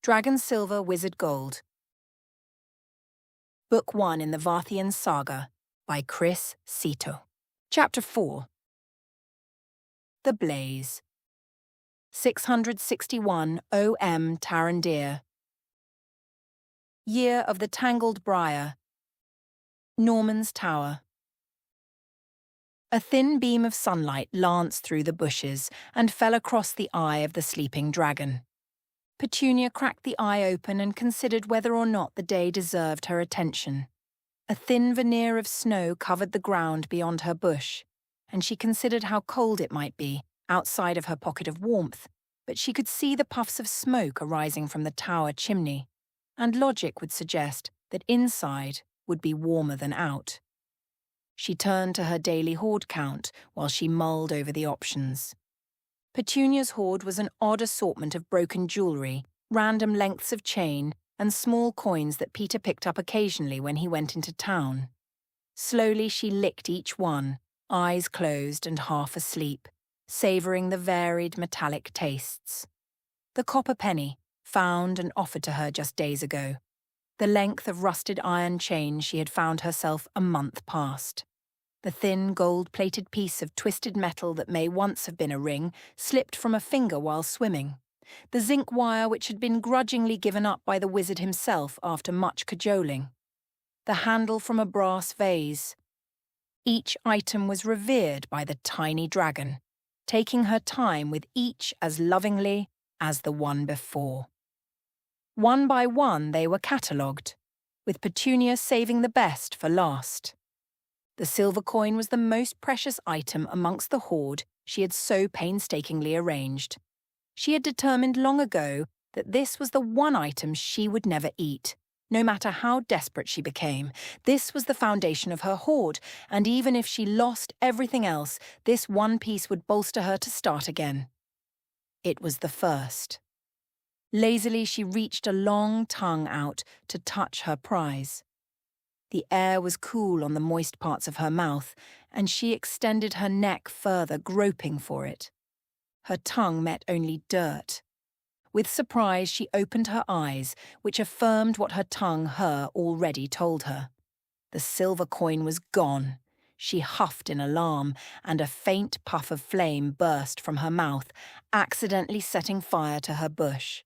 Dragon Silver, Wizard Gold. Book 1 in the Varthien Saga by Kris Sihto. Chapter 4. The Blaze. 661 OM Tarandir. Year of the Tangled Briar. Norman's Tower. A thin beam of sunlight lanced through the bushes and fell across the eye of the sleeping dragon. Petunia cracked the eye open and considered whether or not the day deserved her attention. A thin veneer of snow covered the ground beyond her bush, and she considered how cold it might be outside of her pocket of warmth, but she could see the puffs of smoke arising from the tower chimney, and logic would suggest that inside would be warmer than out. She turned to her daily hoard count while she mulled over the options. Petunia's hoard was an odd assortment of broken jewellery, random lengths of chain, and small coins that Peter picked up occasionally when he went into town. Slowly she licked each one, eyes closed and half asleep, savouring the varied metallic tastes. The copper penny, found and offered to her just days ago. The length of rusted iron chain she had found herself a month past. The thin, gold-plated piece of twisted metal that may once have been a ring slipped from a finger while swimming. The zinc wire which had been grudgingly given up by the wizard himself after much cajoling. The handle from a brass vase. Each item was revered by the tiny dragon, taking her time with each as lovingly as the one before. One by one they were catalogued, with Petunia saving the best for last. The silver coin was the most precious item amongst the hoard she had so painstakingly arranged. She had determined long ago that this was the one item she would never eat, no matter how desperate she became. This was the foundation of her hoard, and even if she lost everything else, this one piece would bolster her to start again. It was the first. Lazily she reached a long tongue out to touch her prize. The air was cool on the moist parts of her mouth, and she extended her neck further, groping for it. Her tongue met only dirt. With surprise, she opened her eyes, which affirmed what her tongue already told her. The silver coin was gone. She huffed in alarm, and a faint puff of flame burst from her mouth, accidentally setting fire to her bush.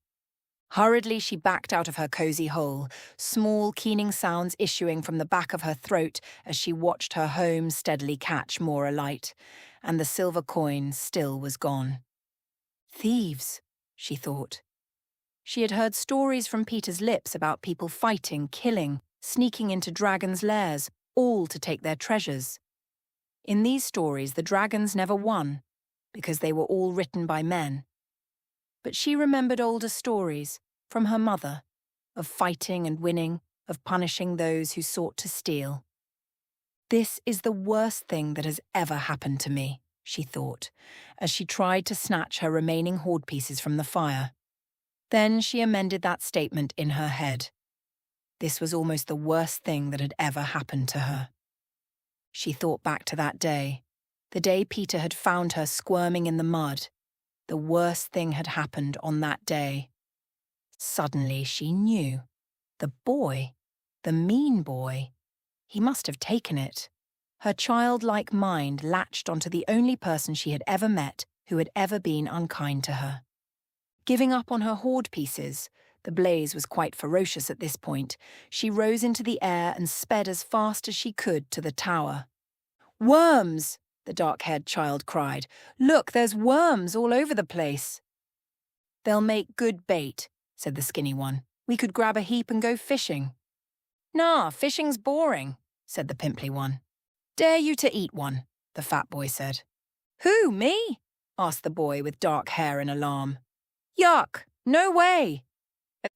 Hurriedly she backed out of her cosy hole, small keening sounds issuing from the back of her throat as she watched her home steadily catch more alight, and the silver coin still was gone. Thieves, she thought. She had heard stories from Peter's lips about people fighting, killing, sneaking into dragons' lairs, all to take their treasures. In these stories the dragons never won, because they were all written by men. But she remembered older stories, from her mother, of fighting and winning, of punishing those who sought to steal. This is the worst thing that has ever happened to me, she thought, as she tried to snatch her remaining hoard pieces from the fire. Then she amended that statement in her head. This was almost the worst thing that had ever happened to her. She thought back to that day, the day Peter had found her squirming in the mud. The worst thing had happened on that day. Suddenly she knew. The boy, the mean boy, he must have taken it. Her childlike mind latched onto the only person she had ever met who had ever been unkind to her. Giving up on her hoard pieces, the blaze was quite ferocious at this point, she rose into the air and sped as fast as she could to the tower. "Worms!" the dark-haired child cried. "Look, there's worms all over the place." "They'll make good bait," said the skinny one. "We could grab a heap and go fishing." "Nah, fishing's boring," said the pimply one. "Dare you to eat one," the fat boy said. "Who, me?" asked the boy with dark hair in alarm. "Yuck! No way!"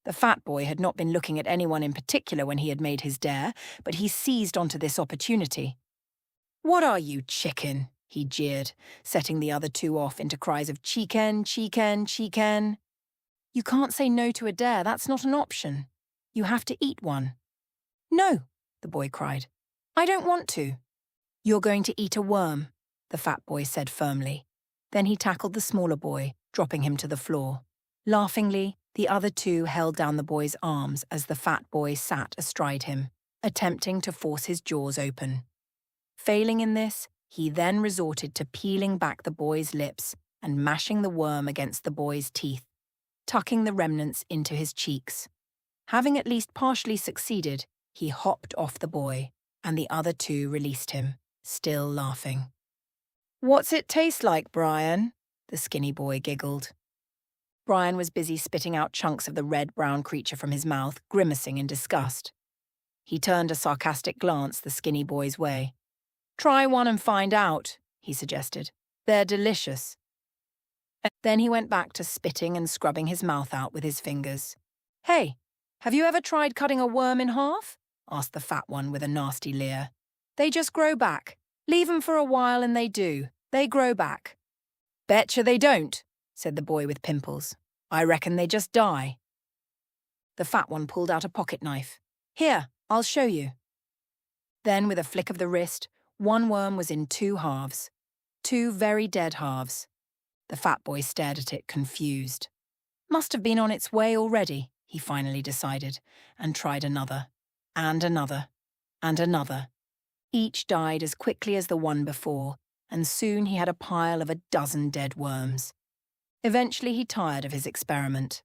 The fat boy had not been looking at anyone in particular when he had made his dare, but he seized onto this opportunity. "What are you, chicken?" he jeered, setting the other two off into cries of chicken, chicken, chicken. "You can't say no to a dare, that's not an option. You have to eat one." "No," the boy cried. "I don't want to." "You're going to eat a worm," the fat boy said firmly. Then he tackled the smaller boy, dropping him to the floor. Laughingly, The other two held down the boy's arms as the fat boy sat astride him, attempting to force his jaws open. Failing in this, he then resorted to peeling back the boy's lips and mashing the worm against the boy's teeth, tucking the remnants into his cheeks. Having at least partially succeeded, he hopped off the boy, and the other two released him, still laughing. "What's it taste like, Brian?" the skinny boy giggled. Brian was busy spitting out chunks of the red-brown creature from his mouth, grimacing in disgust. He turned a sarcastic glance the skinny boy's way. "Try one and find out," he suggested. "They're delicious." Then he went back to spitting and scrubbing his mouth out with his fingers. "Hey, have you ever tried cutting a worm in half?" asked the fat one with a nasty leer. "They just grow back. Leave 'em for a while and they do. They grow back." "Betcha they don't," said the boy with pimples. "I reckon they just die." The fat one pulled out a pocket knife. "Here, I'll show you." Then, with a flick of the wrist, one worm was in two halves. Two very dead halves. The fat boy stared at it, confused. Must have been on its way already, he finally decided, and tried another, and another, and another. Each died as quickly as the one before, and soon he had a pile of a dozen dead worms. Eventually he tired of his experiment.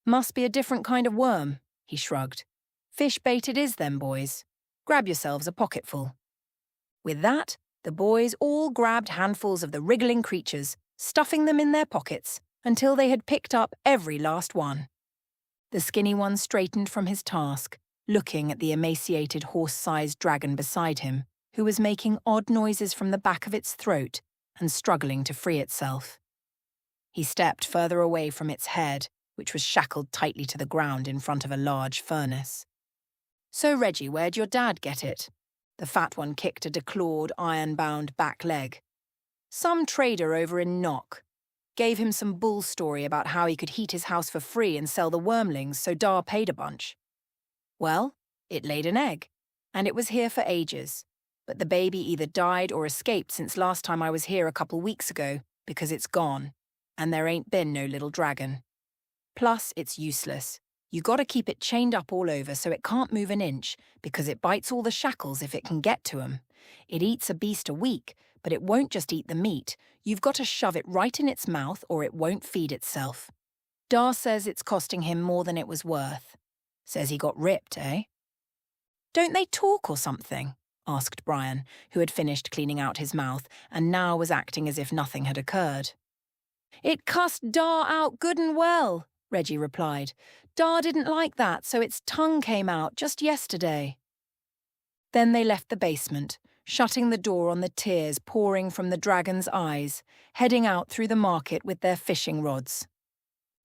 "Must be a different kind of worm," he shrugged. "Fish bait it is then, boys. Grab yourselves a pocketful." With that, the boys all grabbed handfuls of the wriggling creatures, stuffing them in their pockets until they had picked up every last one. The skinny one straightened from his task, looking at the emaciated horse-sized dragon beside him, who was making odd noises from the back of its throat and struggling to free itself. He stepped further away from its head, which was shackled tightly to the ground in front of a large furnace. "So, Reggie, where'd your dad get it?" The fat one kicked a declawed, iron-bound back leg. "Some trader over in Knock. Gave him some bull story about how he could heat his house for free and sell the wormlings, so Dar paid a bunch. Well, it laid an egg, and it was here for ages. But the baby either died or escaped since last time I was here a couple weeks ago, because it's gone, and there ain't been no little dragon. Plus, it's useless. You gotta keep it chained up all over so it can't move an inch, because it bites all the shackles if it can get to 'em. It eats a beast a week, but it won't just eat the meat. You've got to shove it right in its mouth or it won't feed itself. Dar says it's costing him more than it was worth. Says he got ripped, eh?" "Don't they talk or something?" asked Brian, who had finished cleaning out his mouth and now was acting as if nothing had occurred. "It cussed Dar out good and well," Reggie replied. "Dar didn't like that, so its tongue came out just yesterday." Then they left the basement, shutting the door on the tears pouring from the dragon's eyes, heading out through the market with their fishing rods.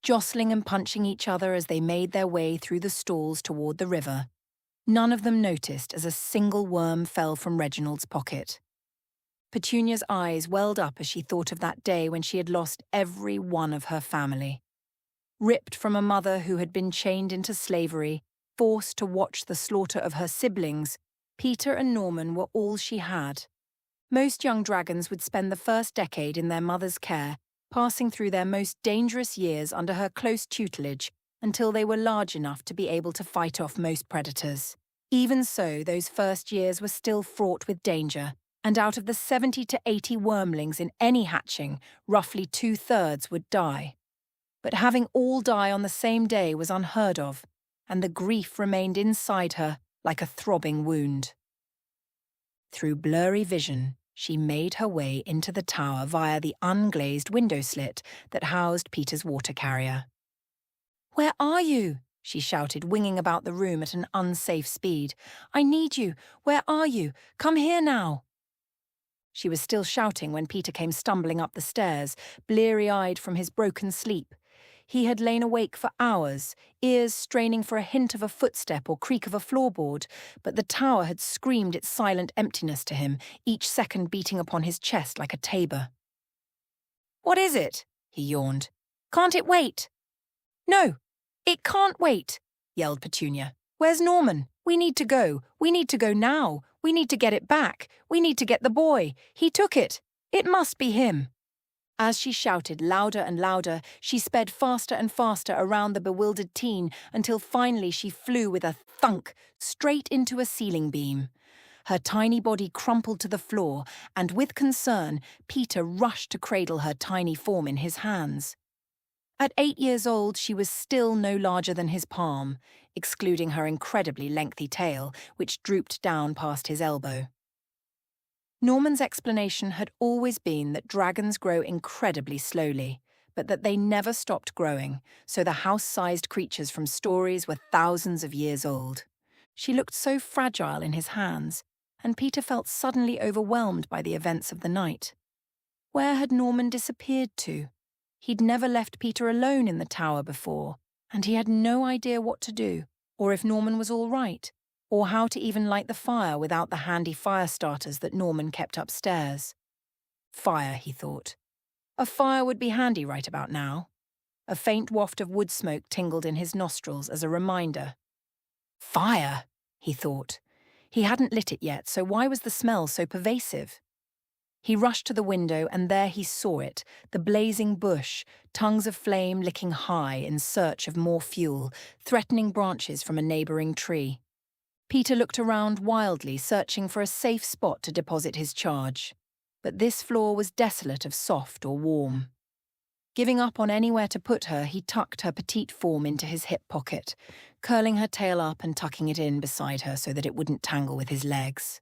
Jostling and punching each other as they made their way through the stalls toward the river, none of them noticed as a single worm fell from Reginald's pocket. Petunia's eyes welled up as she thought of that day when she had lost every one of her family. Ripped from a mother who had been chained into slavery, forced to watch the slaughter of her siblings, Peter and Norman were all she had. Most young dragons would spend the first decade in their mother's care, passing through their most dangerous years under her close tutelage until they were large enough to be able to fight off most predators. Even so, those first years were still fraught with danger, and out of the 70 to 80 wormlings in any hatching, roughly 2/3 would die. But having all die on the same day was unheard of, and the grief remained inside her like a throbbing wound. Through blurry vision, she made her way into the tower via the unglazed window slit that housed Peter's water carrier. "Where are you?" she shouted, winging about the room at an unsafe speed. "I need you. Where are you? Come here now." She was still shouting when Peter came stumbling up the stairs, bleary-eyed from his broken sleep. He had lain awake for hours, ears straining for a hint of a footstep or creak of a floorboard, but the tower had screamed its silent emptiness to him, each second beating upon his chest like a tabor. "What is it?" he yawned. "Can't it wait?" "No, it can't wait," yelled Petunia. "Where's Norman? We need to go. We need to go now. We need to get it back. We need to get the boy. He took it. It must be him." As she shouted louder and louder, she sped faster and faster around the bewildered teen until finally she flew with a thunk straight into a ceiling beam. Her tiny body crumpled to the floor, and with concern, Peter rushed to cradle her tiny form in his hands. At 8 years old, she was still no larger than his palm, excluding her incredibly lengthy tail, which drooped down past his elbow. Norman's explanation had always been that dragons grow incredibly slowly, but that they never stopped growing, so the house-sized creatures from stories were thousands of years old. She looked so fragile in his hands, and Peter felt suddenly overwhelmed by the events of the night. Where had Norman disappeared to? He'd never left Peter alone in the tower before, and he had no idea what to do, or if Norman was all right, or how to even light the fire without the handy fire starters that Norman kept upstairs. Fire, he thought. A fire would be handy right about now. A faint waft of wood smoke tingled in his nostrils as a reminder. Fire, he thought. He hadn't lit it yet, so why was the smell so pervasive? He rushed to the window, and there he saw it, the blazing bush, tongues of flame licking high in search of more fuel, threatening branches from a neighbouring tree. Peter looked around wildly, searching for a safe spot to deposit his charge. But this floor was desolate of soft or warm. Giving up on anywhere to put her, he tucked her petite form into his hip pocket, curling her tail up and tucking it in beside her so that it wouldn't tangle with his legs.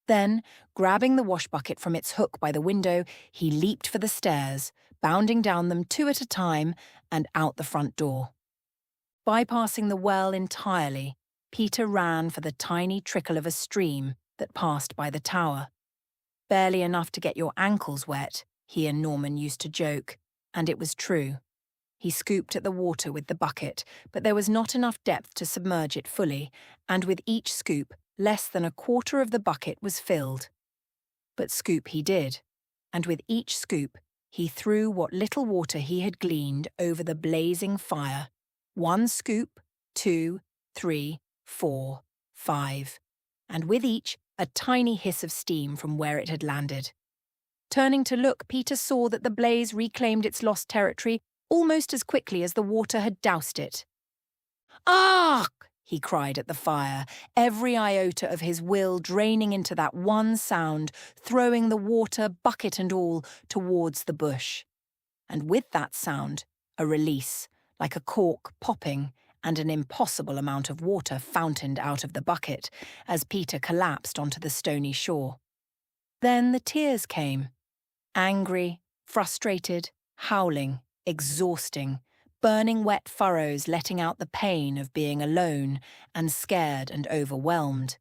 Then, grabbing the wash bucket from its hook by the window, he leaped for the stairs, bounding down them 2 at a time and out the front door. Bypassing the well entirely, Peter ran for the tiny trickle of a stream that passed by the tower. Barely enough to get your ankles wet, he and Norman used to joke, and it was true. He scooped at the water with the bucket, but there was not enough depth to submerge it fully, and with each scoop, less than a quarter of the bucket was filled. But scoop he did, and with each scoop, he threw what little water he had gleaned over the blazing fire. 1 scoop, 2, 3, 4, 5, and with each, a tiny hiss of steam from where it had landed. Turning to look, Peter saw that the blaze reclaimed its lost territory almost as quickly as the water had doused it. "Ah!" he cried at the fire, every iota of his will draining into that one sound, throwing the water, bucket and all, towards the bush. And with that sound, a release, like a cork popping, and an impossible amount of water fountained out of the bucket as Peter collapsed onto the stony shore. Then the tears came. Angry, frustrated, howling, exhausting, burning wet furrows letting out the pain of being alone and scared and overwhelmed.